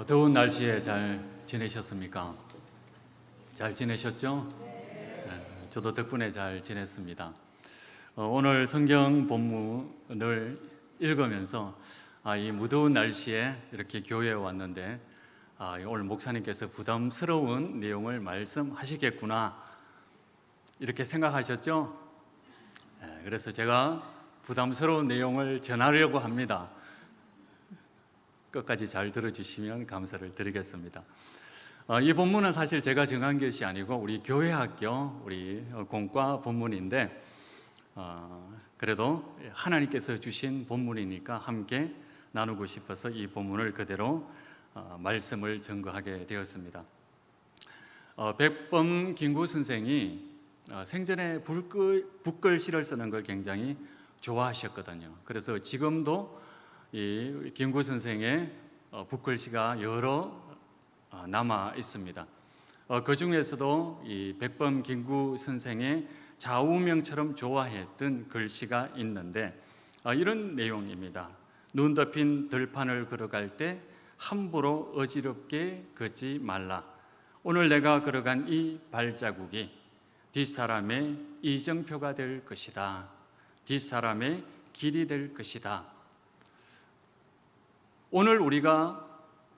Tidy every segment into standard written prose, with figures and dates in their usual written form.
더운 날씨에 잘 지내셨습니까? 잘 지내셨죠? 네, 저도 덕분에 잘 지냈습니다. 오늘 성경 본문을 읽으면서 이 무더운 날씨에 이렇게 교회에 왔는데 오늘 목사님께서 부담스러운 내용을 말씀하시겠구나 이렇게 생각하셨죠? 그래서 제가 부담스러운 내용을 전하려고 합니다. 끝까지 잘 들어주시면 감사를 드리겠습니다. 이 본문은 사실 제가 정한 것이 아니고 우리 교회학교 우리 공과 본문인데 그래도 하나님께서 주신 본문이니까 함께 나누고 싶어서 이 본문을 그대로 말씀을 전거하게 되었습니다. 백범 김구 선생이 생전에 붓글씨를 쓰는 걸 굉장히 좋아하셨거든요. 그래서 지금도 이 김구 선생의 붓글씨가 여러 남아 있습니다. 그 중에서도 이 백범 김구 선생의 좌우명처럼 좋아했던 글씨가 있는데 이런 내용입니다. 눈 덮인 들판을 걸어갈 때 함부로 어지럽게 걷지 말라. 오늘 내가 걸어간 이 발자국이 뒷사람의 이정표가 될 것이다. 뒷사람의 길이 될 것이다. 오늘 우리가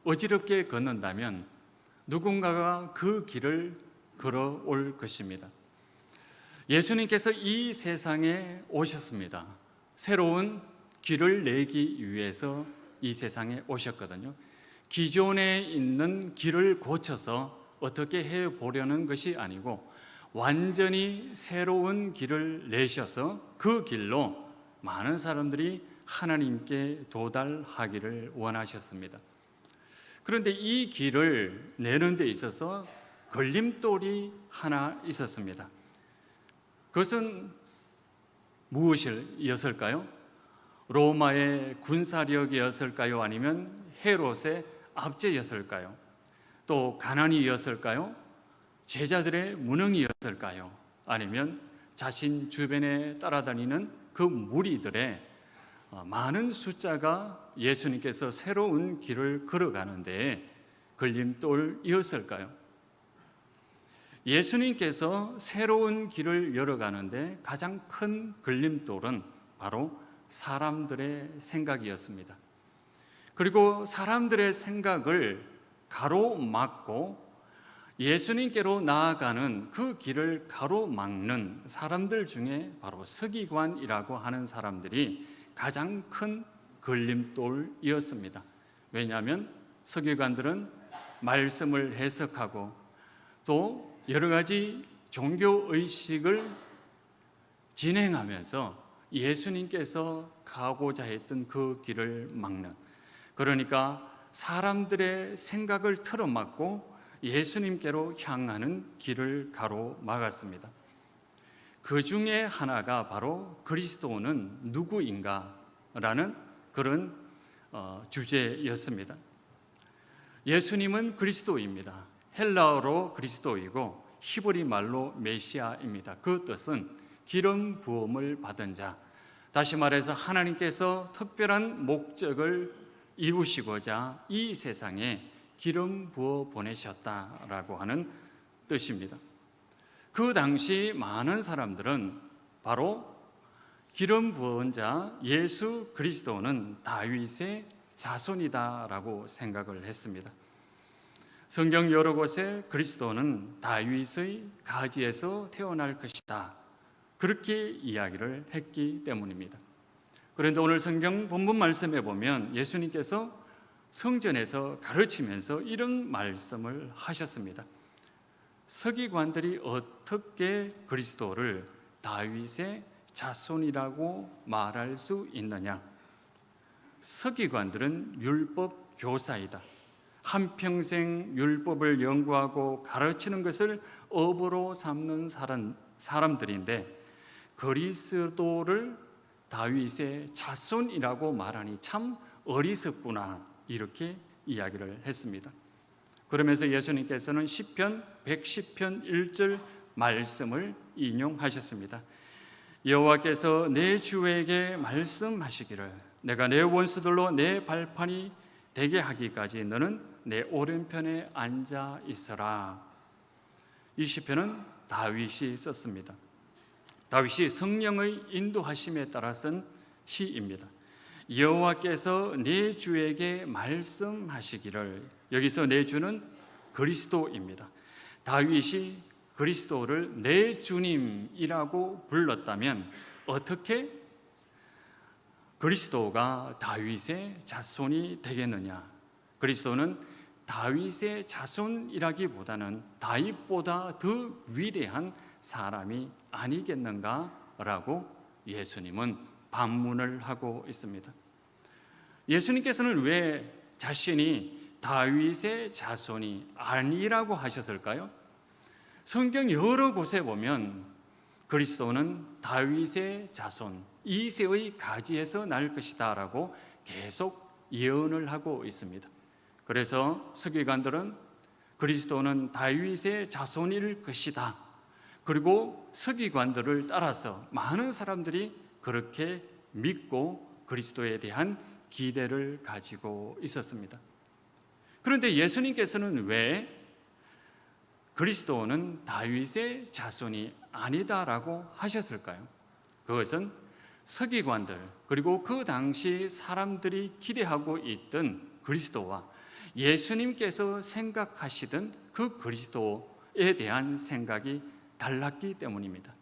어지럽게 걷는다면 누군가가 그 길을 걸어올 것입니다. 예수님께서 이 세상에 오셨습니다. 새로운 길을 내기 위해서 이 세상에 오셨거든요. 기존에 있는 길을 고쳐서 어떻게 해보려는 것이 아니고 완전히 새로운 길을 내셔서 그 길로 많은 사람들이 하나님께 도달하기를 원하셨습니다. 그런데 이 길을 내는 데 있어서 걸림돌이 하나 있었습니다. 그것은 무엇이었을까요? 로마의 군사력이었을까요? 아니면 헤롯의 압제였을까요? 또 가난이었을까요? 제자들의 무능이었을까요? 아니면 자신 주변에 따라다니는 그 무리들의 많은 숫자가 예수님께서 새로운 길을 걸어가는데 걸림돌이었을까요? 예수님께서 새로운 길을 열어가는데 가장 큰 걸림돌은 바로 사람들의 생각이었습니다. 그리고 사람들의 생각을 가로막고 예수님께로 나아가는 그 길을 가로막는 사람들 중에 바로 서기관이라고 하는 사람들이 가장 큰 걸림돌이었습니다. 왜냐하면 서기관들은 말씀을 해석하고 또 여러 가지 종교의식을 진행하면서 예수님께서 가고자 했던 그 길을 막는, 그러니까 사람들의 생각을 틀어막고 예수님께로 향하는 길을 가로막았습니다. 그 중에 하나가 바로 그리스도는 누구인가라는 그런 주제였습니다. 예수님은 그리스도입니다. 헬라어로 그리스도이고 히브리 말로 메시아입니다. 그 뜻은 기름 부음을 받은 자, 다시 말해서 하나님께서 특별한 목적을 이루시고자 이 세상에 기름 부어 보내셨다라고 하는 뜻입니다. 그 당시 많은 사람들은 바로 기름 부은 자 예수 그리스도는 다윗의 자손이다라고 생각을 했습니다. 성경 여러 곳에 그리스도는 다윗의 가지에서 태어날 것이다, 그렇게 이야기를 했기 때문입니다. 그런데 오늘 성경 본문 말씀에 보면 예수님께서 성전에서 가르치면서 이런 말씀을 하셨습니다. 서기관들이 어떻게 그리스도를 다윗의 자손이라고 말할 수 있느냐? 서기관들은 율법 교사이다. 한평생 율법을 연구하고 가르치는 것을 업으로 삼는 사람들인데 그리스도를 다윗의 자손이라고 말하니 참 어리석구나, 이렇게 이야기를 했습니다. 그러면서 예수님께서는 시편 110편 1절 말씀을 인용하셨습니다. 여호와께서 내 주에게 말씀하시기를 내가 내 원수들로 내 발판이 되게 하기까지 너는 내 오른편에 앉아 있어라. 이 시편은 다윗이 썼습니다. 다윗이 성령의 인도하심에 따라 쓴 시입니다. 여호와께서 내 주에게 말씀하시기를, 여기서 내 주는 그리스도입니다. 다윗이 그리스도를 내 주님이라고 불렀다면 어떻게 그리스도가 다윗의 자손이 되겠느냐? 그리스도는 다윗의 자손이라기보다는 다윗보다 더 위대한 사람이 아니겠는가라고 예수님은 반문을 하고 있습니다. 예수님께서는 왜 자신이 다윗의 자손이 아니라고 하셨을까요? 성경 여러 곳에 보면 그리스도는 다윗의 자손, 이새의 가지에서 날 것이다 라고 계속 예언을 하고 있습니다. 그래서 서기관들은 그리스도는 다윗의 자손일 것이다, 그리고 서기관들을 따라서 많은 사람들이 그렇게 믿고 그리스도에 대한 기대를 가지고 있었습니다. 그런데 예수님께서는 왜 그리스도는 다윗의 자손이 아니다라고 하셨을까요? 그것은 서기관들, 그리고 그 당시 사람들이 기대하고 있던 그리스도와 예수님께서 생각하시던 그 그리스도에 대한 생각이 달랐기 때문입니다.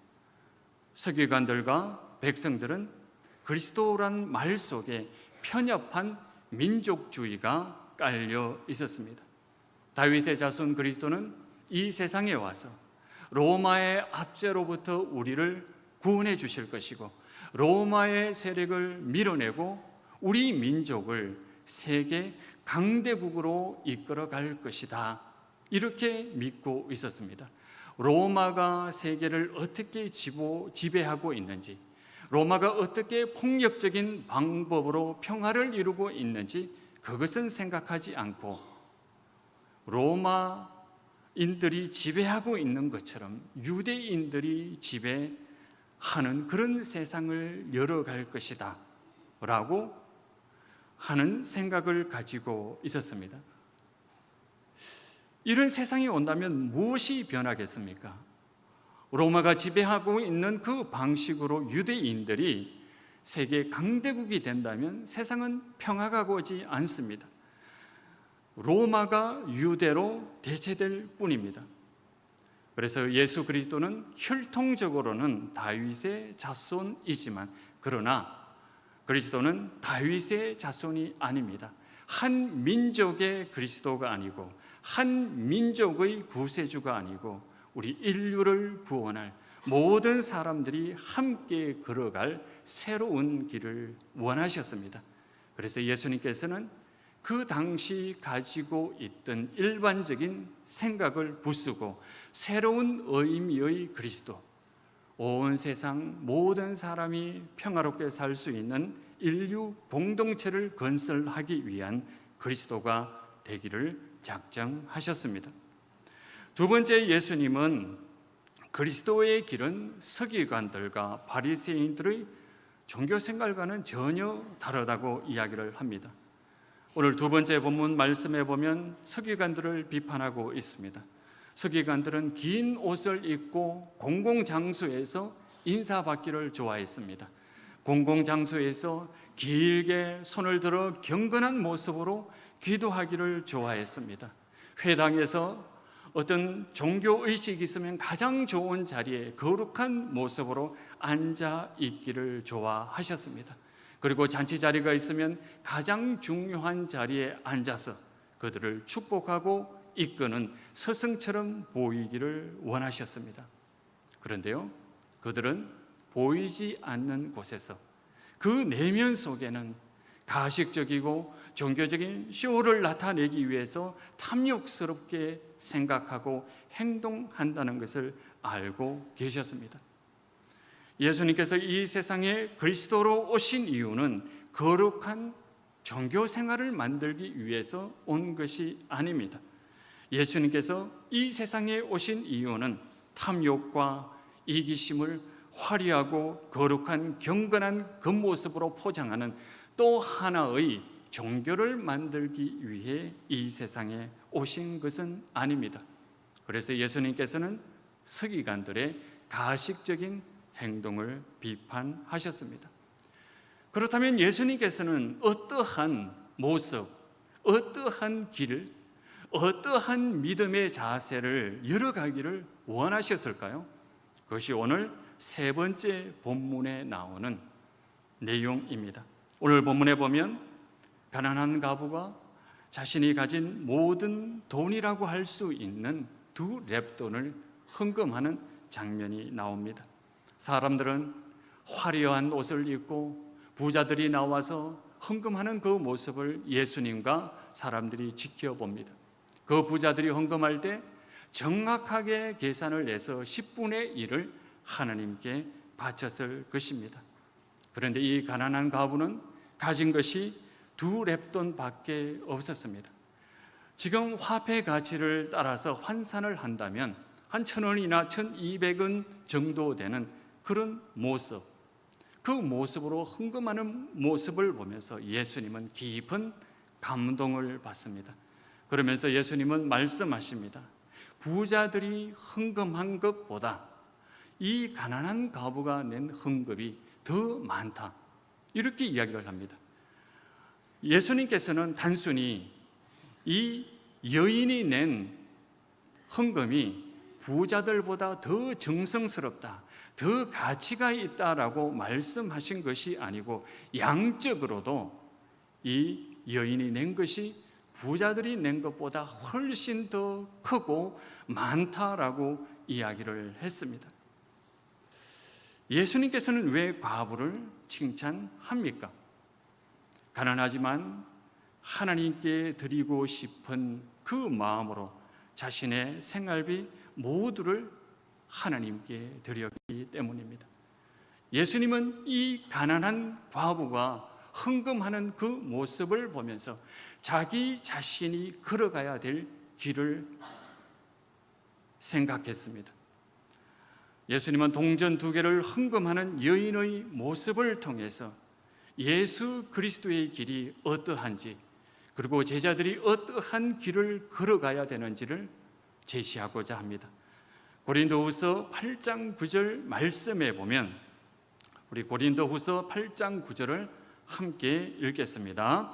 서기관들과 백성들은 그리스도란 말 속에 편협한 민족주의가 깔려 있었습니다. 다윗의 자손 그리스도는 이 세상에 와서 로마의 압제로부터 우리를 구원해 주실 것이고, 로마의 세력을 밀어내고 우리 민족을 세계 강대국으로 이끌어갈 것이다, 이렇게 믿고 있었습니다. 로마가 세계를 어떻게 지배하고 있는지, 로마가 어떻게 폭력적인 방법으로 평화를 이루고 있는지 그것은 생각하지 않고 로마인들이 지배하고 있는 것처럼 유대인들이 지배하는 그런 세상을 열어갈 것이다 라고 하는 생각을 가지고 있었습니다. 이런 세상이 온다면 무엇이 변하겠습니까? 로마가 지배하고 있는 그 방식으로 유대인들이 세계 강대국이 된다면 세상은 평화가 오지 않습니다. 로마가 유대로 대체될 뿐입니다. 그래서 예수 그리스도는 혈통적으로는 다윗의 자손이지만, 그러나 그리스도는 다윗의 자손이 아닙니다. 한 민족의 그리스도가 아니고, 한 민족의 구세주가 아니고, 우리 인류를 구원할 모든 사람들이 함께 걸어갈 새로운 길을 원하셨습니다. 그래서 예수님께서는 그 당시 가지고 있던 일반적인 생각을 부수고 새로운 의미의 그리스도, 온 세상 모든 사람이 평화롭게 살 수 있는 인류 공동체를 건설하기 위한 그리스도가 되기를 작정하셨습니다. 두 번째, 예수님은 그리스도의 길은 서기관들과 바리새인들의 종교 생활과는 전혀 다르다고 이야기를 합니다. 오늘 두 번째 본문 말씀에 보면 서기관들을 비판하고 있습니다. 서기관들은 긴 옷을 입고 공공장소에서 인사받기를 좋아했습니다. 공공장소에서 길게 손을 들어 경건한 모습으로 기도하기를 좋아했습니다. 회당에서 어떤 종교의식이 있으면 가장 좋은 자리에 거룩한 모습으로 앉아 있기를 좋아하셨습니다. 그리고 잔치 자리가 있으면 가장 중요한 자리에 앉아서 그들을 축복하고 이끄는 스승처럼 보이기를 원하셨습니다. 그런데요, 그들은 보이지 않는 곳에서 그 내면 속에는 가식적이고 종교적인 쇼를 나타내기 위해서 탐욕스럽게 생각하고 행동한다는 것을 알고 계셨습니다. 예수님께서 이 세상에 그리스도로 오신 이유는 거룩한 종교 생활을 만들기 위해서 온 것이 아닙니다. 예수님께서 이 세상에 오신 이유는 탐욕과 이기심을 화려하고 거룩한 경건한 겉모습으로 포장하는 또 하나의 종교를 만들기 위해 이 세상에 오신 것은 아닙니다. 그래서 예수님께서는 서기관들의 가식적인 행동을 비판하셨습니다. 그렇다면 예수님께서는 어떠한 모습, 어떠한 길, 어떠한 믿음의 자세를 열어가기를 원하셨을까요? 그것이 오늘 세 번째 본문에 나오는 내용입니다. 오늘 본문에 보면 가난한 과부가 자신이 가진 모든 돈이라고 할 수 있는 2렙돈을 헌금하는 장면이 나옵니다. 사람들은 화려한 옷을 입고 부자들이 나와서 헌금하는 그 모습을 예수님과 사람들이 지켜봅니다. 그 부자들이 헌금할 때 정확하게 계산을 해서 10분의 1을 하나님께 바쳤을 것입니다. 그런데 이 가난한 과부는 가진 것이 2렙돈밖에 없었습니다. 지금 화폐 가치를 따라서 환산을 한다면 한 1,000원이나 1,200원 정도 되는 그런 모습, 그 모습으로 헌금하는 모습을 보면서 예수님은 깊은 감동을 받습니다. 그러면서 예수님은 말씀하십니다. 부자들이 헌금한 것보다 이 가난한 과부가 낸 헌금이 더 많다, 이렇게 이야기를 합니다. 예수님께서는 단순히 이 여인이 낸 헌금이 부자들보다 더 정성스럽다, 더 가치가 있다라고 말씀하신 것이 아니고 양적으로도 이 여인이 낸 것이 부자들이 낸 것보다 훨씬 더 크고 많다라고 이야기를 했습니다. 예수님께서는 왜 과부를 칭찬합니까? 가난하지만 하나님께 드리고 싶은 그 마음으로 자신의 생활비 모두를 하나님께 드렸기 때문입니다. 예수님은 이 가난한 과부가 헌금하는 그 모습을 보면서 자기 자신이 걸어가야 될 길을 생각했습니다. 예수님은 동전 2개를 헌금하는 여인의 모습을 통해서 예수 그리스도의 길이 어떠한지, 그리고 제자들이 어떠한 길을 걸어가야 되는지를 제시하고자 합니다. 고린도후서 8장 9절 말씀에 보면, 우리 고린도후서 8장 9절을 함께 읽겠습니다.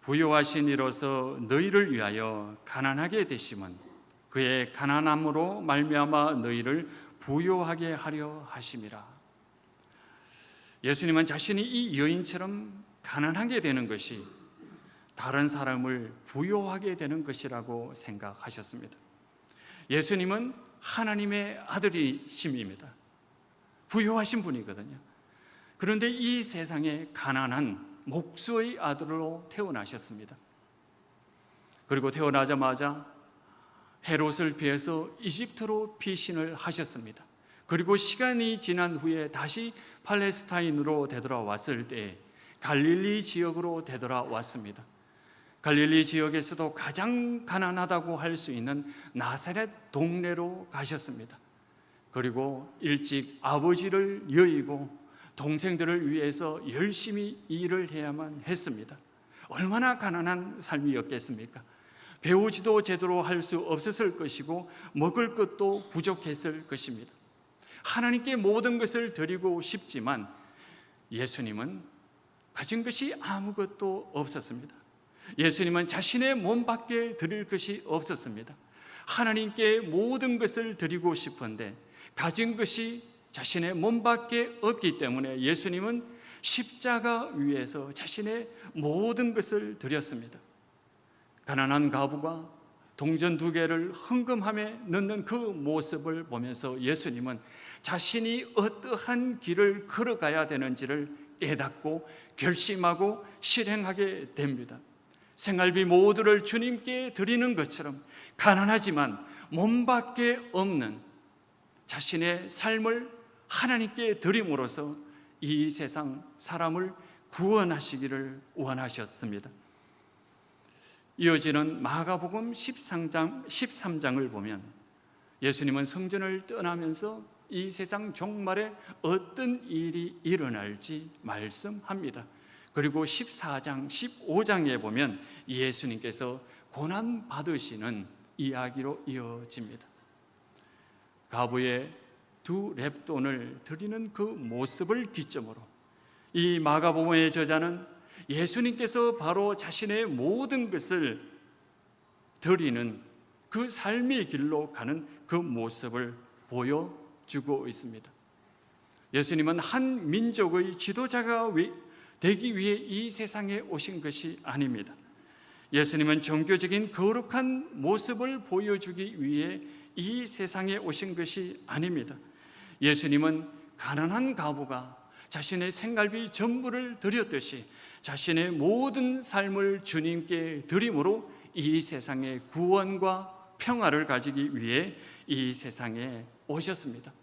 부요하신 이로서 너희를 위하여 가난하게 되심은 그의 가난함으로 말미암아 너희를 부요하게 하려 하심이라. 예수님은 자신이 이 여인처럼 가난하게 되는 것이 다른 사람을 부요하게 되는 것이라고 생각하셨습니다. 예수님은 하나님의 아들이심입니다. 부요하신 분이거든요. 그런데 이 세상에 가난한 목수의 아들로 태어나셨습니다. 그리고 태어나자마자 헤롯을 피해서 이집트로 피신을 하셨습니다. 그리고 시간이 지난 후에 다시 팔레스타인으로 되돌아왔을 때 갈릴리 지역으로 되돌아왔습니다. 갈릴리 지역에서도 가장 가난하다고 할 수 있는 나사렛 동네로 가셨습니다. 그리고 일찍 아버지를 여의고 동생들을 위해서 열심히 일을 해야만 했습니다. 얼마나 가난한 삶이었겠습니까? 배우지도 제대로 할 수 없었을 것이고 먹을 것도 부족했을 것입니다. 하나님께 모든 것을 드리고 싶지만 예수님은 가진 것이 아무것도 없었습니다. 예수님은 자신의 몸밖에 드릴 것이 없었습니다. 하나님께 모든 것을 드리고 싶은데 가진 것이 자신의 몸밖에 없기 때문에 예수님은 십자가 위에서 자신의 모든 것을 드렸습니다. 가난한 과부가 동전 2개를 헌금함에 넣는 그 모습을 보면서 예수님은 자신이 어떠한 길을 걸어가야 되는지를 깨닫고 결심하고 실행하게 됩니다. 생활비 모두를 주님께 드리는 것처럼 가난하지만 몸밖에 없는 자신의 삶을 하나님께 드림으로써 이 세상 사람을 구원하시기를 원하셨습니다. 이어지는 마가복음 13장을 보면 예수님은 성전을 떠나면서 이 세상 종말에 어떤 일이 일어날지 말씀합니다. 그리고 14장, 15장에 보면 예수님께서 고난 받으시는 이야기로 이어집니다. 가부의 2렙돈을 드리는 그 모습을 기점으로 이 마가복음의 저자는 예수님께서 바로 자신의 모든 것을 드리는 그 삶의 길로 가는 그 모습을 보여주고 있습니다. 예수님은 한 민족의 지도자가 되기 위해 이 세상에 오신 것이 아닙니다. 예수님은 종교적인 거룩한 모습을 보여주기 위해 이 세상에 오신 것이 아닙니다. 예수님은 가난한 가부가 자신의 생활비 전부를 드렸듯이 자신의 모든 삶을 주님께 드림으로 이 세상에 구원과 평화를 가지기 위해 이 세상에 오셨습니다.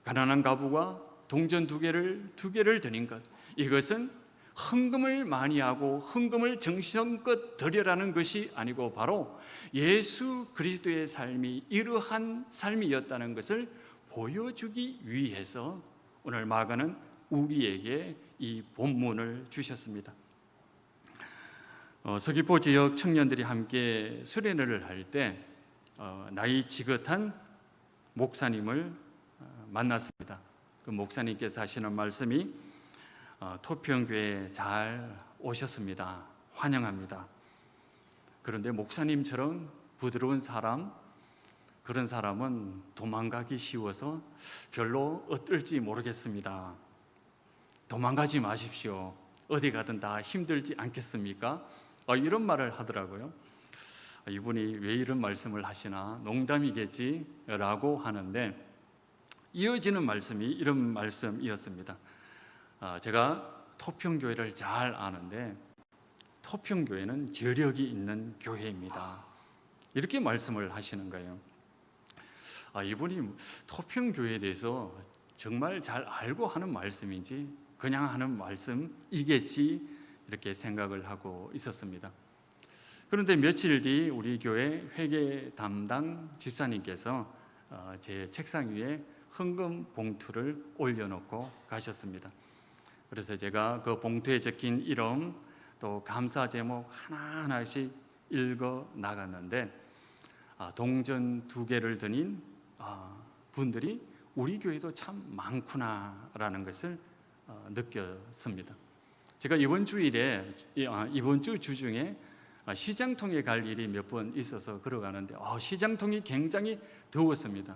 가난한 가부가 동전 두 개를 드린 것, 이것은 헌금을 많이 하고 헌금을 정성껏 드려라는 것이 아니고 바로 예수 그리스도의 삶이 이러한 삶이었다는 것을 보여주기 위해서 오늘 마가는 우리에게 이 본문을 주셨습니다. 서귀포 지역 청년들이 함께 수련회를 할 때 나이 지긋한 목사님을 만났습니다. 그 목사님께서 하시는 말씀이 토평교회에 잘 오셨습니다. 환영합니다. 그런데 목사님처럼 부드러운 사람, 그런 사람은 도망가기 쉬워서 별로 어떨지 모르겠습니다. 도망가지 마십시오. 어디 가든 다 힘들지 않겠습니까? 이런 말을 하더라고요. 이분이 왜 이런 말씀을 하시나, 농담이겠지 라고 하는데 이어지는 말씀이 이런 말씀이었습니다. 제가 토평교회를 잘 아는데 토평교회는 저력이 있는 교회입니다. 이렇게 말씀을 하시는 거예요. 이분이 토평교회에 대해서 정말 잘 알고 하는 말씀인지 그냥 하는 말씀이겠지 이렇게 생각을 하고 있었습니다. 그런데 며칠 뒤 우리 교회 회계 담당 집사님께서 제 책상 위에 헌금 봉투를 올려놓고 가셨습니다. 그래서 제가 그 봉투에 적힌 이름 또 감사 제목 하나하나씩 읽어 나갔는데 동전 2개를 드린 분들이 우리 교회도 참 많구나라는 것을 느꼈습니다. 제가 이번 주 중에 시장통에 갈 일이 몇 번 있어서 걸어가는데 시장통이 굉장히 더웠습니다.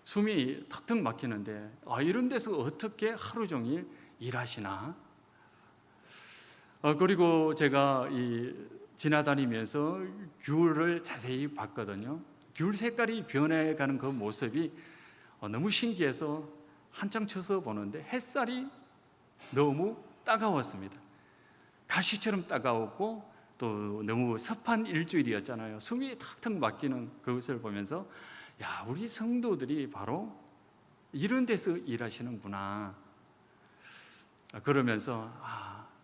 숨이 턱턱 막히는데 이런 데서 어떻게 하루 종일 일하시나? 그리고 제가 지나다니면서 귤을 자세히 봤거든요. 귤 색깔이 변해가는 그 모습이 너무 신기해서 한참 쳐서 보는데 햇살이 너무 따가웠습니다. 가시처럼 따가웠고 또 너무 습한 일주일이었잖아요. 숨이 턱턱 막히는 그것을 보면서 우리 성도들이 바로 이런 데서 일하시는구나. 그러면서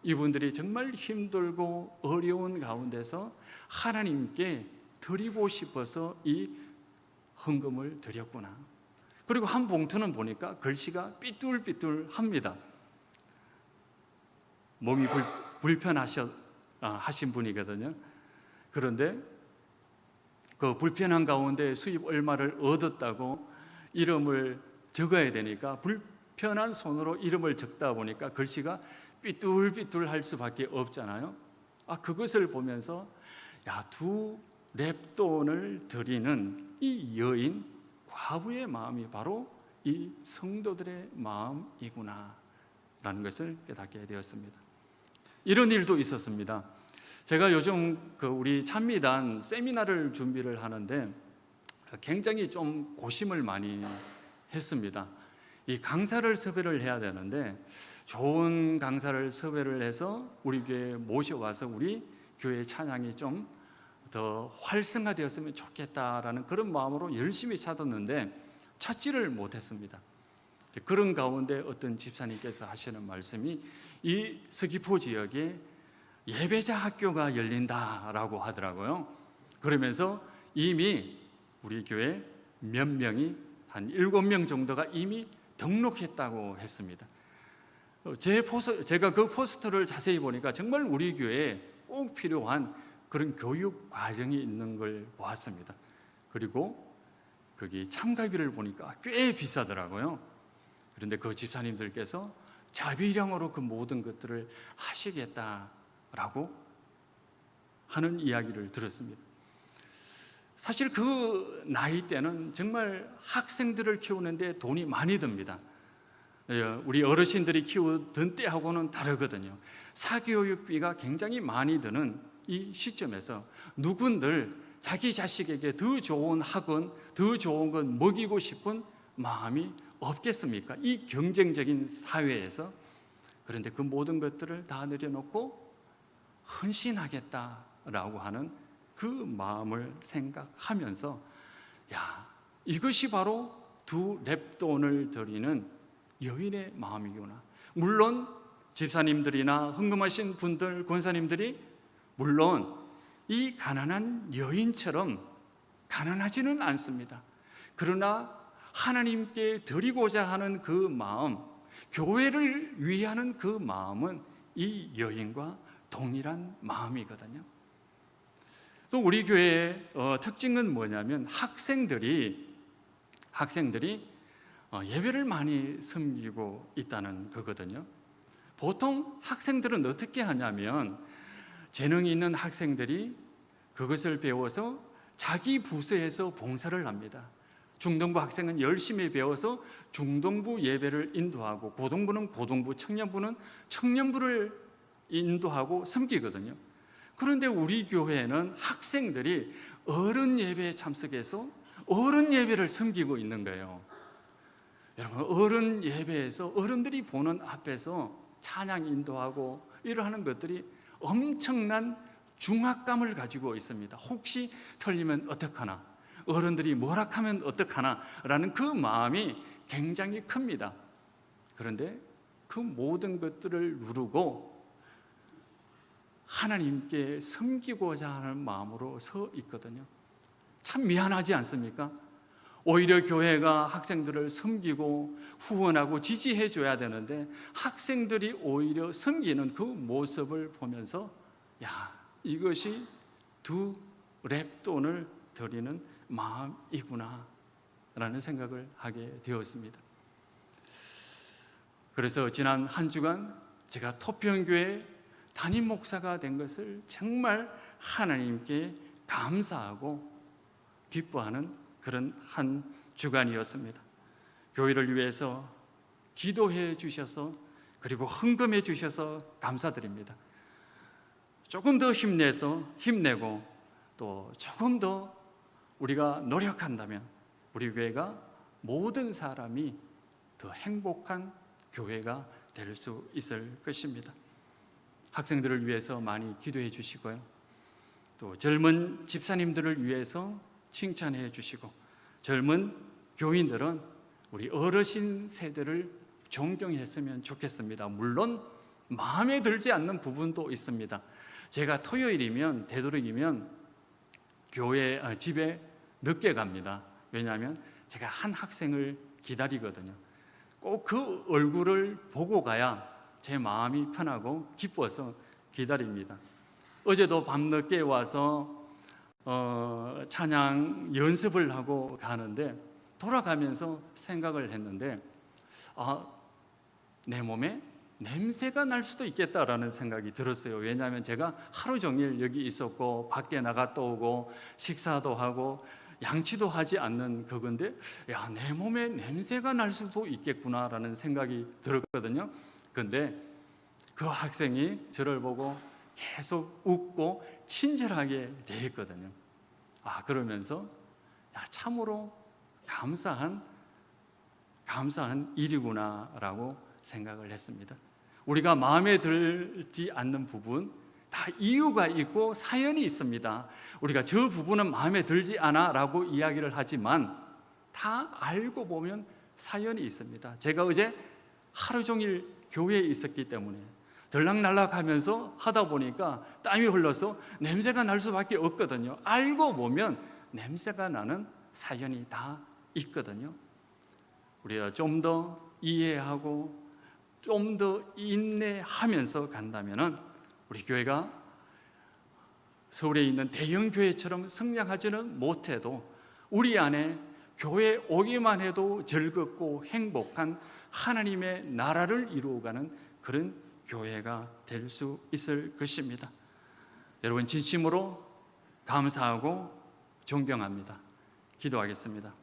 이분들이 정말 힘들고 어려운 가운데서 하나님께 드리고 싶어서 이 헌금을 드렸구나. 그리고 한 봉투는 보니까 글씨가 삐뚤삐뚤합니다. 몸이 하신 분이거든요. 그런데 그 불편한 가운데 수입 얼마를 얻었다고 이름을 적어야 되니까 불편한 손으로 이름을 적다 보니까 글씨가 삐뚤삐뚤할 수밖에 없잖아요. 그것을 보면서 2렙돈을 드리는 이 여인 과부의 마음이 바로 이 성도들의 마음이구나 라는 것을 깨닫게 되었습니다. 이런 일도 있었습니다. 제가 요즘 우리 찬미단 세미나를 준비를 하는데 굉장히 좀 고심을 많이 했습니다. 이 강사를 섭외를 해야 되는데 좋은 강사를 섭외를 해서 우리 교회에 모셔와서 우리 교회 찬양이 좀 더 활성화되었으면 좋겠다라는 그런 마음으로 열심히 찾았는데 찾지를 못했습니다. 그런 가운데 어떤 집사님께서 하시는 말씀이 이 서귀포 지역에 예배자 학교가 열린다라고 하더라고요. 그러면서 이미 우리 교회 몇 명이 한 7명 정도가 이미 등록했다고 했습니다. 제가 그 포스터를 자세히 보니까 정말 우리 교회에 꼭 필요한 그런 교육 과정이 있는 걸 보았습니다. 그리고 거기 참가비를 보니까 꽤 비싸더라고요. 그런데 그 집사님들께서 자비량으로 그 모든 것들을 하시겠다라고 하는 이야기를 들었습니다. 사실 그 나이 때는 정말 학생들을 키우는데 돈이 많이 듭니다. 우리 어르신들이 키우던 때하고는 다르거든요. 사교육비가 굉장히 많이 드는 이 시점에서 누군들 자기 자식에게 더 좋은 학원, 더 좋은 건 먹이고 싶은 마음이 없겠습니까? 이 경쟁적인 사회에서. 그런데 그 모든 것들을 다 내려놓고 헌신하겠다라고 하는 그 마음을 생각하면서, 야, 이것이 바로 두 렙돈을 드리는 여인의 마음이구나. 물론 집사님들이나 헌금하신 분들, 권사님들이 물론 이 가난한 여인처럼 가난하지는 않습니다. 그러나 하나님께 드리고자 하는 그 마음, 교회를 위하는 그 마음은 이 여인과 동일한 마음이거든요. 또 우리 교회의 특징은 뭐냐면 학생들이 예배를 많이 섬기고 있다는 거거든요. 보통 학생들은 어떻게 하냐면 재능이 있는 학생들이 그것을 배워서 자기 부서에서 봉사를 합니다. 중등부 학생은 열심히 배워서 중등부 예배를 인도하고, 고등부는 고등부, 청년부는 청년부를 인도하고 섬기거든요. 그런데 우리 교회는 학생들이 어른 예배에 참석해서 어른 예배를 섬기고 있는 거예요. 여러분, 어른 예배에서 어른들이 보는 앞에서 찬양 인도하고 이러하는 것들이 엄청난 중압감을 가지고 있습니다. 혹시 틀리면 어떡하나, 어른들이 뭐라 하면 어떡하나 라는 그 마음이 굉장히 큽니다. 그런데 그 모든 것들을 누르고 하나님께 섬기고자 하는 마음으로 서 있거든요. 참 미안하지 않습니까? 오히려 교회가 학생들을 섬기고 후원하고 지지해 줘야 되는데 학생들이 오히려 섬기는 그 모습을 보면서, 야, 이것이 두 렙돈을 드리는 마음이구나 라는 생각을 하게 되었습니다. 그래서 지난 한 주간 제가 토평교회 담임 목사가 된 것을 정말 하나님께 감사하고 기뻐하는 그런 한 주간이었습니다. 교회를 위해서 기도해 주셔서, 그리고 헌금해 주셔서 감사드립니다. 조금 더 힘내고 또 조금 더 우리가 노력한다면 우리 교회가 모든 사람이 더 행복한 교회가 될 수 있을 것입니다. 학생들을 위해서 많이 기도해 주시고요. 또 젊은 집사님들을 위해서 칭찬해 주시고, 젊은 교인들은 우리 어르신 세대를 존경했으면 좋겠습니다. 물론 마음에 들지 않는 부분도 있습니다. 제가 토요일이면 되도록이면 집에 늦게 갑니다. 왜냐하면 제가 한 학생을 기다리거든요. 꼭 그 얼굴을 보고 가야 제 마음이 편하고 기뻐서 기다립니다. 어제도 밤늦게 와서 찬양 연습을 하고 가는데 돌아가면서 생각을 했는데, 내 몸에 냄새가 날 수도 있겠다라는 생각이 들었어요. 왜냐하면 제가 하루 종일 여기 있었고 밖에 나갔다 오고 식사도 하고 양치도 하지 않는 그건데, 야, 내 몸에 냄새가 날 수도 있겠구나라는 생각이 들었거든요. 그런데 그 학생이 저를 보고 계속 웃고 친절하게 대했거든요. 그러면서 참으로 감사한 일이구나라고 생각을 했습니다. 우리가 마음에 들지 않는 부분 다 이유가 있고 사연이 있습니다. 우리가 저 부분은 마음에 들지 않아 라고 이야기를 하지만 다 알고 보면 사연이 있습니다. 제가 어제 하루 종일 교회에 있었기 때문에 들락날락하면서 하다 보니까 땀이 흘러서 냄새가 날 수밖에 없거든요. 알고 보면 냄새가 나는 사연이 다 있거든요. 우리가 좀 더 이해하고 좀 더 인내하면서 간다면은 우리 교회가 서울에 있는 대형 교회처럼 성장하지는 못해도 우리 안에 교회 오기만 해도 즐겁고 행복한 하나님의 나라를 이루어가는 그런 교회가 될 수 있을 것입니다. 여러분 진심으로 감사하고 존경합니다. 기도하겠습니다.